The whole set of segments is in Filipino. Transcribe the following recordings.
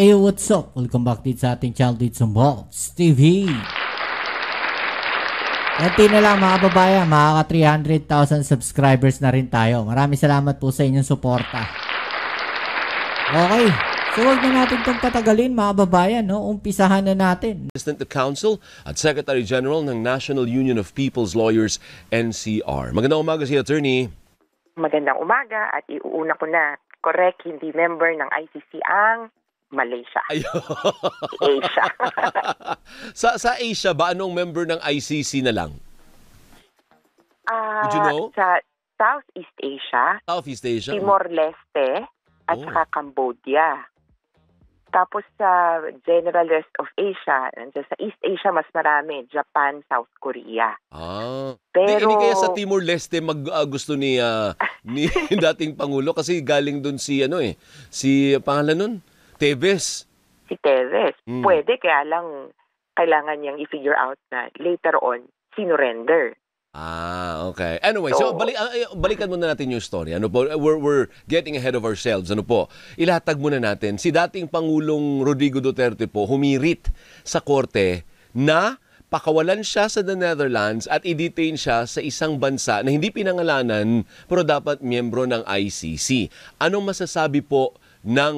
Hey, what's up? Welcome back dito sa ating Childhood Bolts TV. Konti na lang mga babayan, makaka 300,000 subscribers na rin tayo. Maraming salamat po sa inyong suporta. Okay, so wag na natin itong patagalin mga babayan, no? Umpisahan na natin. Assistant to Counsel at Secretary General ng National Union of People's Lawyers, NCR. Magandang umaga si Attorney. Magandang umaga at iuuna ko na, correct, hindi member ng ICC ang Malaysia. Asia. sa Asia ba, anong member ng ICC na lang? Did you know? Sa Southeast Asia, Southeast Asia? Timor-Leste, at saka Cambodia. Tapos sa General Rest of Asia, sa East Asia mas marami, Japan, South Korea. Pero hindi kaya sa Timor-Leste gusto ni dating Pangulo kasi galing doon si si pangalan nun? Tevez. Si Tevez. Pwede, kaya lang kailangan niyang i-figure out na later on, sinurrender. Okay. Anyway, so balikan muna natin yung story. Ano po? We're getting ahead of ourselves. Ano po? Ilatag muna natin. Si dating Pangulong Rodrigo Duterte po humirit sa korte na pakawalan siya sa the Netherlands at i-detain siya sa isang bansa na hindi pinangalanan pero dapat miyembro ng ICC. Anong masasabi po ng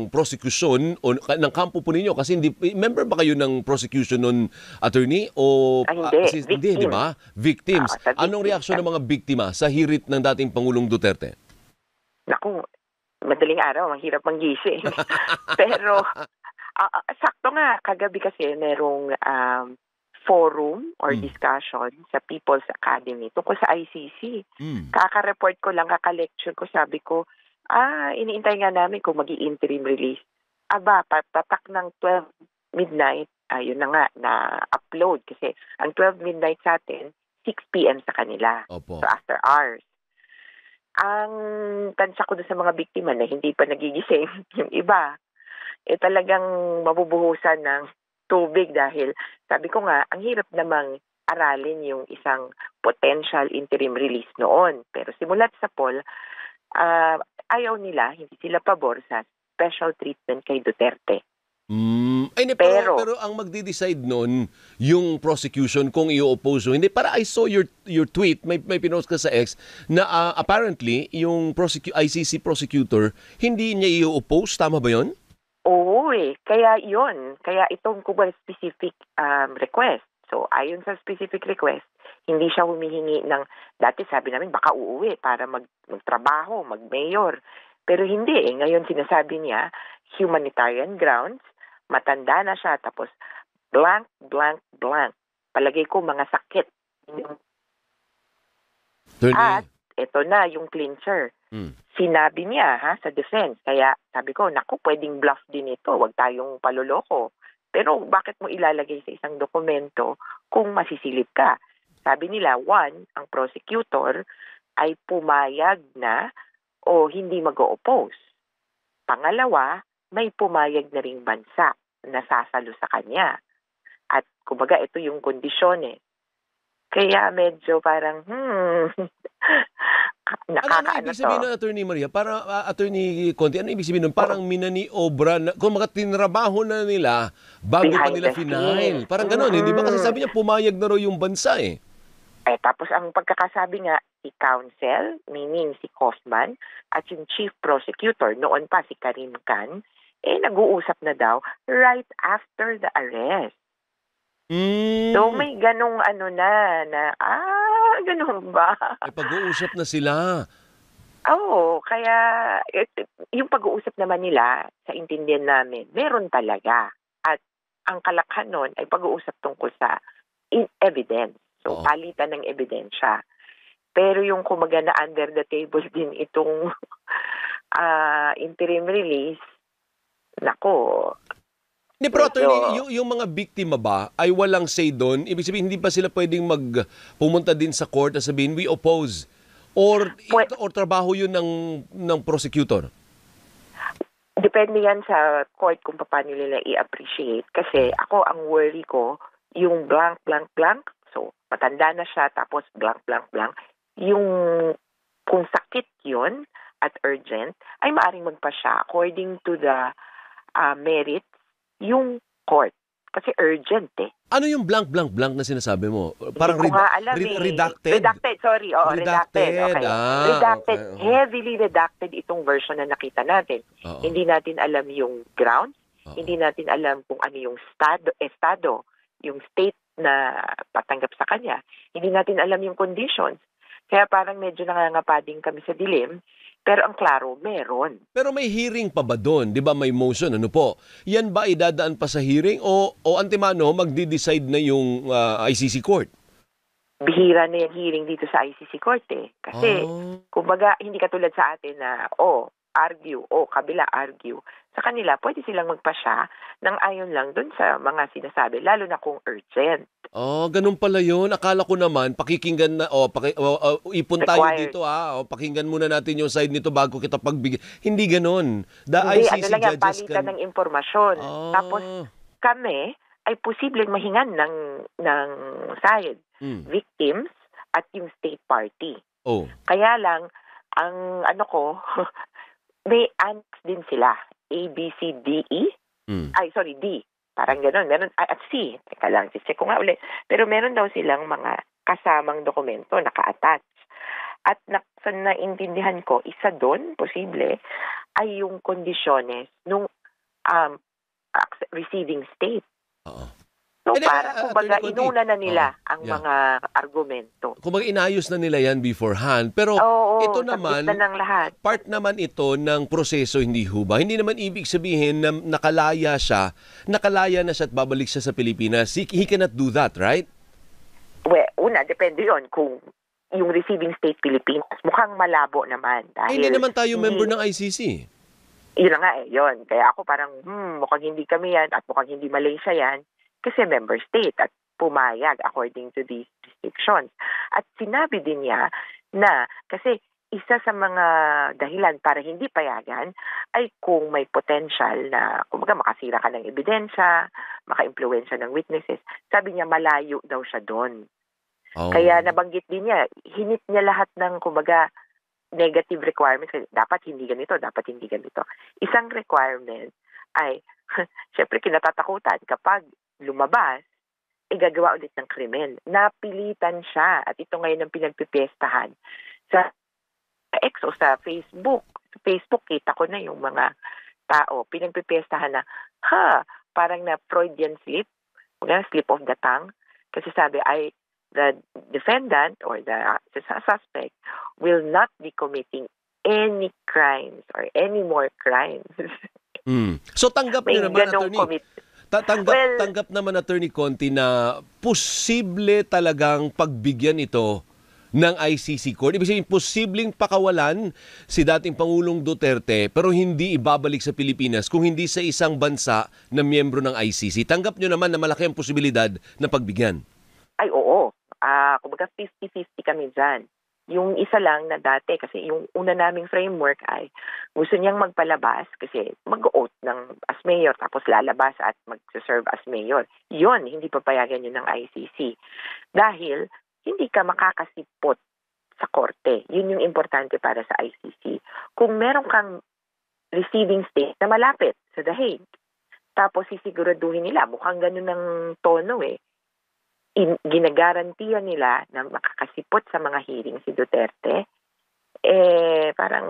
prosecution o ng kampo po ninyo? Kasi hindi, member ba kayo ng prosecution nun, attorney? O, hindi, di ba? Victims. Anong reaksyon ng mga biktima sa hirit ng dating Pangulong Duterte? Naku, madaling araw, mahirap manggising. Pero, sakto nga, kagabi kasi merong forum or discussion sa People's Academy tungkol sa ICC. Kaka-report ko lang, kaka-lecture ko, sabi ko, iniintay nga namin kung mag-i-interim release. Patak ng 12 midnight, yun na nga, na-upload. Kasi ang 12 midnight sa atin, 6 p.m. sa kanila. Opo. So after hours. Ang tansya ko sa mga biktima na hindi pa nagigising, yung iba, talagang mabubuhusan ng tubig dahil sabi ko nga, ang hirap namang aralin yung isang potential interim release noon. Pero simulat sa poll, ayaw nila, hindi sila pabor sa special treatment kay Duterte. Pero ang magdi-decide nun, yung prosecution kung i-oppose o hindi. Para I saw your tweet, may pinost ka sa X, na apparently, yung ICC prosecutor, hindi niya i-oppose. Tama ba yun? Oo Kaya yun. Kaya itong specific request. So, ayon sa specific request, hindi siya humihingi ng, dati sabi namin baka uuwi para magtrabaho, mag-mayor. Pero hindi Ngayon sinasabi niya, humanitarian grounds, matanda na siya, tapos blank, blank, blank. Palagay ko mga sakit. At ito na yung clincher. Sinabi niya sa defense. Kaya sabi ko, naku, pwedeng bluff din ito. Huwag tayong paluloko. Pero bakit mo ilalagay sa isang dokumento kung masisilip ka? Sabi nila, one, ang prosecutor ay pumayag na o hindi mag-o-oppose. Pangalawa, may pumayag na ring bansa na sasalo sa kanya. At kumbaga, ito yung kondisyon Kaya medyo parang, Ano ibig sabihin ng Attorney Maria? Para Attorney Conti, ano ibig sabihin nun? Parang minaniobra na, kung tinrabaho na nila bago pa nila final. Parang gano'n, hindi ba? Kasi sabi niya, pumayag na raw yung bansa tapos ang pagkakasabi nga, si counsel, meaning si Kaufman, at yung chief prosecutor, noon pa si Karim Khan, nag-uusap na daw right after the arrest. So may ganong ganun ba? Pag-uusap na sila. Oo, kaya yung pag-uusap naman nila, sa intindihan namin, meron talaga. At ang kalakhan nun ay pag-uusap tungkol sa evidence. So, palitan ng ebidensya. Pero yung kumaga na under the table din itong interim release, nako. Pero attorney, yung mga biktima ba ay walang say doon? Ibig sabihin, hindi ba sila pwedeng pumunta din sa court at sabihin, we oppose? Or trabaho yun ng prosecutor? Depende yan sa court kung paano nila i-appreciate. Kasi ako, ang worry ko, yung blank, blank, blank, so matanda na siya, tapos blank, blank, blank, yung kung sakit yun at urgent, ay maaring magpa siya according to the merits yung court. Kasi urgent eh. Ano yung blank na sinasabi mo? Parang Hindi ko nga alam redacted? Redacted, sorry. Oo, redacted. Okay. Redacted. Okay. Heavily redacted itong version na nakita natin. Oo. Hindi natin alam yung grounds. Oo. Hindi natin alam kung ano yung estado, yung state na patanggap sa kanya. Hindi natin alam yung conditions. Kaya parang medyo nangangapading kami sa dilim. Pero ang klaro, meron. Pero may hearing pa ba doon? Di ba may motion? Ano po? Yan ba idadaan pa sa hearing o antemano magdi-decide na yung ICC court? Bihira na yung hearing dito sa ICC court eh. Kasi, kumbaga, hindi katulad sa atin na, argue, kabila argue. Sa kanila, pwede silang magpasya ng ayon lang dun sa mga sinasabi, lalo na kung urgent. Ganun pala yun. Akala ko naman, pakikinggan na, ipon tayo Required. dito, pakinggan muna natin yung side nito bago kita pagbigyan. Hindi ganun. The Hindi, ICC ano lang yan, judges palitan ng impormasyon. Tapos, kami ay posibleng mahingan ng side, victims at yung state party. Kaya lang, ang may annex din sila. A, B, C, D, E. D. Parang gano'n. Meron, at C. Teka lang, check ko nga ulit. Pero meron daw silang mga kasamang dokumento naka-attach. At sa naintindihan ko, isa doon, posible, ay yung kondisyones nung receiving state. So, parang kumbaga, inuna na nila ang mga argumento. Kumbaga, inayos na nila yan beforehand. Pero ito naman, ng lahat. part naman ito ng proseso, hindi ho ba? Hindi naman ibig sabihin na nakalaya na siya at babalik siya sa Pilipinas. He cannot do that, right? Well, depende yon kung yung receiving state Pilipinas. Mukhang malabo naman. Dahil hindi naman tayo member ng ICC. Yun na nga yun. Kaya ako parang, mukhang hindi kami yan at mukhang hindi Malaysia yan. Kasi member state at pumayag according to these restrictions. At sinabi din niya na kasi isa sa mga dahilan para hindi payagan ay kung may potential na kumbaga makasira ka ng ebidensya, maka-impluwensya ng witnesses. Sabi niya malayo daw siya doon. Kaya nabanggit din niya, hinit niya lahat ng kumbaga negative requirements. Dapat hindi ganito, dapat hindi ganito. Isang requirement ay syempre kinatatakutan kapag lumabas, gagawa ulit ng krimen. Napilitan siya at ito ngayon ang pinagpipestahan sa X o sa Facebook. Sa Facebook, kita ko na yung mga tao. Pinagpipestahan na, parang na Freudian slip of the tongue. Kasi sabi the defendant or the suspect will not be committing any crimes or any more crimes. So tanggap niyo naman, attorney. Tanggap naman, Attorney Conti, na posible talagang pagbigyan ito ng ICC Court. Ibig sabihin, posibleng pakawalan si dating Pangulong Duterte pero hindi ibabalik sa Pilipinas kung hindi sa isang bansa na miyembro ng ICC. Tanggap nyo naman na malaki ang posibilidad na pagbigyan. Ay, oo. Kumbaga 50-50 kami dyan. Yung isa lang na dati, kasi yung una naming framework ay gusto niyang magpalabas kasi mag-oath as mayor tapos lalabas at mag-serve as mayor. Yun, hindi papayagan yun ng ICC. Dahil hindi ka makakasipot sa korte. Yun yung importante para sa ICC. Kung meron kang receiving state na malapit sa The Hague, tapos sisiguraduhin nila, mukhang ganun ng tono ginagarantiya nila na makakasipot sa mga hearing si Duterte, parang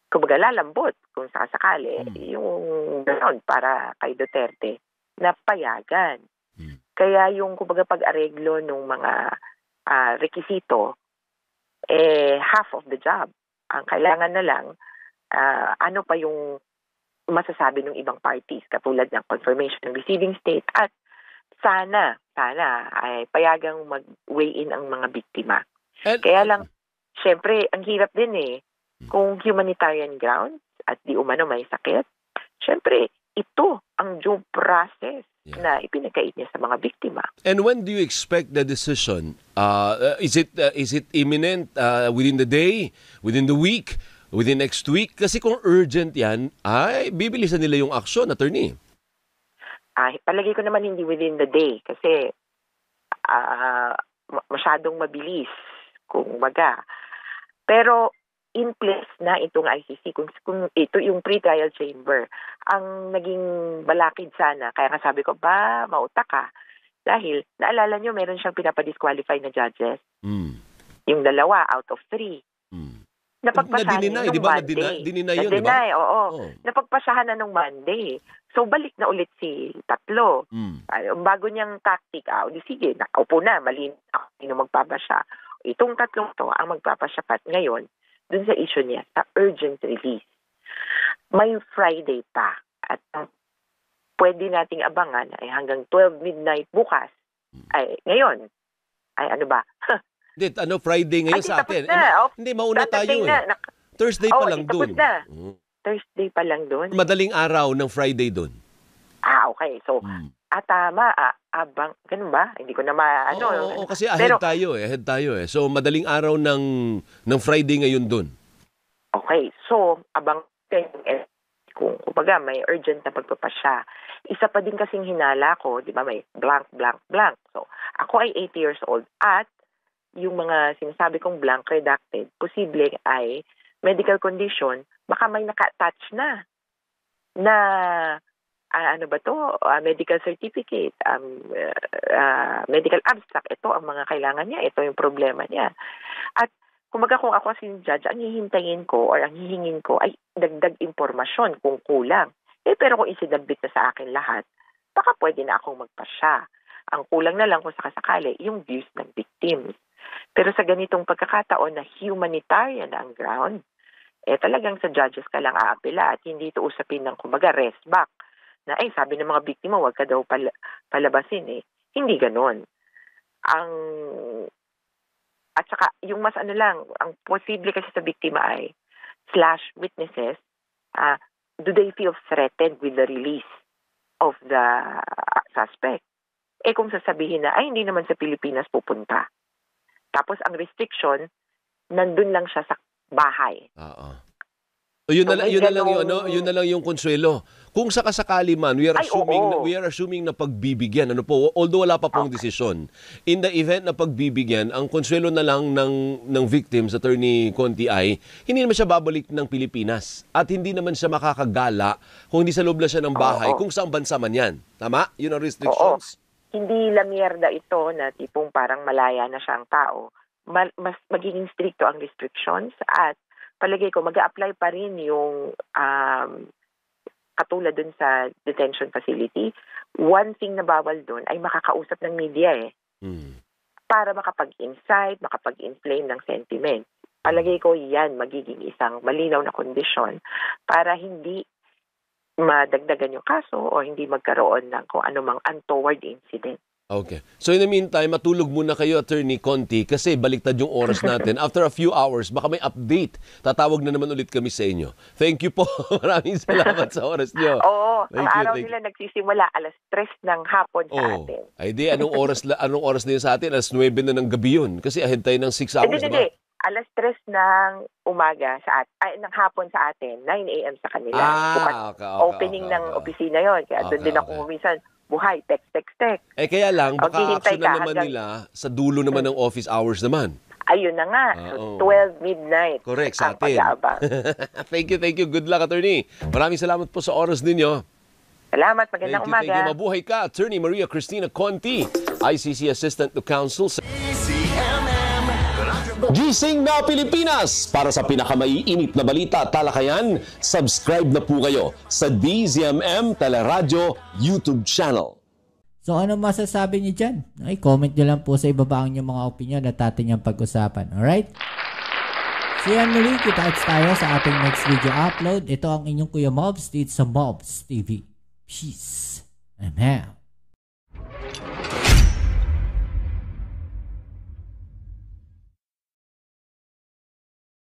kumbaga lalambot kung sakasakali yung gano'n para kay Duterte na payagan. Kaya yung kumbaga pag-areglo ng mga rekisito, half of the job. Ang kailangan na lang, ano pa yung masasabi ng ibang parties katulad ng confirmation ng receiving state at sana ay payagang mag-weigh in ang mga biktima. Kaya lang, syempre, ang hirap din kung humanitarian grounds at di umano may sakit, syempre, ito ang due process na ipinagkait niya sa mga biktima. And when do you expect the decision? Is it imminent within the day, within the week, within next week? Kasi kung urgent yan, ay bibilisan nila yung aksyon, attorney. Palagi ko naman hindi within the day kasi masyadong mabilis kung baga. Pero in place na itong ICC. Kung ito yung pre-trial chamber, ang naging balakid sana, kaya nga sabi ko, mautak ka. Dahil, naalala nyo, meron siyang pinapadisqualify na judges. Yung 2 out of 3. Napagpasahan na-deny, nung di ba? Monday. Na-deny yun, di ba? Oo. Napagpasahan na nung Monday. So, balik na ulit si tatlo. Bago niyang tactic, di sige, nakaupo na, mali na, sino magpapasya. Itong tatlong to ang magpapasyapat ngayon dun sa issue niya, sa urgent release. May Friday pa. At pwede nating abangan ay hanggang 12 midnight bukas. Ay, ngayon. Ay, ano ba? Hindi, Friday ngayon sa atin. Hindi, mauna tayo Thursday pa lang doon. Thursday pa lang doon. Madaling araw ng Friday doon. Okay. So, tama. Ganun ba? Hindi ko na Oo, kasi ahead tayo eh. So, madaling araw ng Friday ngayon doon. Okay. So, abang kung kumbaga may urgent na pagpapasya. Isa pa din kasing hinala ko, di ba, may blank, blank, blank. So, ako ay 80 years old at yung mga sinasabi kong blank redacted, posible ay medical condition, baka may naka-attach na medical certificate, medical abstract. Ito ang mga kailangan niya, ito yung problema niya. At kumbaga kung ako si judge, ang hihintayin ko or ang hihingin ko ay dagdag impormasyon kung kulang. Pero kung isinabit na sa akin lahat, baka pwede na akong magpasya. Ang kulang na lang kung sakasakali, yung views ng victims. Pero sa ganitong pagkakataon na humanitarian ang ground, talagang sa judges ka lang aapela at hindi ito usapin ng kumbaga rest back. Na sabi ng mga biktima, wag ka daw palabasin . Hindi ganon. At saka, yung mas ang posible kasi sa biktima ay /witnesses, do they feel threatened with the release of the suspect? Kung sasabihin na, hindi naman sa Pilipinas pupunta. Tapos, ang restriction, nandun lang siya sa bahay. Yun na lang yung konsuelo. Kung sakasakali man, we are assuming na pagbibigyan, although wala pa pong desisyon. In the event na pagbibigyan, ang konsuelo na lang ng victims, Attorney Conti, ay hindi naman siya babalik ng Pilipinas at hindi naman siya makakagala kung hindi sa loob na siya ng bahay, kung saan bansa man yan. Tama? Yun ang restrictions. Hindi lamierda ito na tipong parang malaya na siyang tao. Mas magiging stricto ang restrictions at palagay ko, mag-a-apply pa rin yung katulad dun sa detention facility. One thing na bawal dun ay makakausap ng media para makapag-incite, makapag-inflame ng sentiment. Palagay ko yan magiging isang malinaw na kondisyon para hindi madagdagan yung kaso o hindi magkaroon ng kung anumang untoward incident. Okay. So in the meantime, matulog muna kayo, Attorney Conti, kasi baliktad yung oras natin. After a few hours, baka may update. Tatawag na naman ulit kami sa inyo. Thank you po. Maraming salamat sa oras niyo. Ang araw nila nagsisimula 3:00 ng hapon sa atin. Ay di, anong oras na yun sa atin? 9:00 na ng gabi yun. Kasi ahead tayo ng 6 hours. Hindi. 3:00 ng umaga ng hapon sa atin, 9 a.m. sa kanila. Opening ng opisina yon. Kaya doon din ako minsan buhay, text. Kaya lang, baka action na naman nila sa dulo naman ng office hours naman. Ayun na nga. So 12 midnight. Correct, sa atin. Thank you. Good luck, Attorney. Maraming salamat po sa oras ninyo. Salamat. Magandang umaga. Thank you. Mabuhay ka, Attorney Maria Cristina Conti, ICC Assistant to Counsel. Gising na Pilipinas! Para sa pinakamaiinit na balita at talakayan, subscribe na po kayo sa DZMM Teleradyo YouTube channel. So ano masasabi niyo dyan? Comment nyo lang po sa ibaba ang inyong mga opinion at ating yung pag-usapan. Alright? So yan muli, kita-kits tayo sa ating next video upload. Ito ang inyong Kuya Mobs dito sa Mobs TV. Peace. Amen.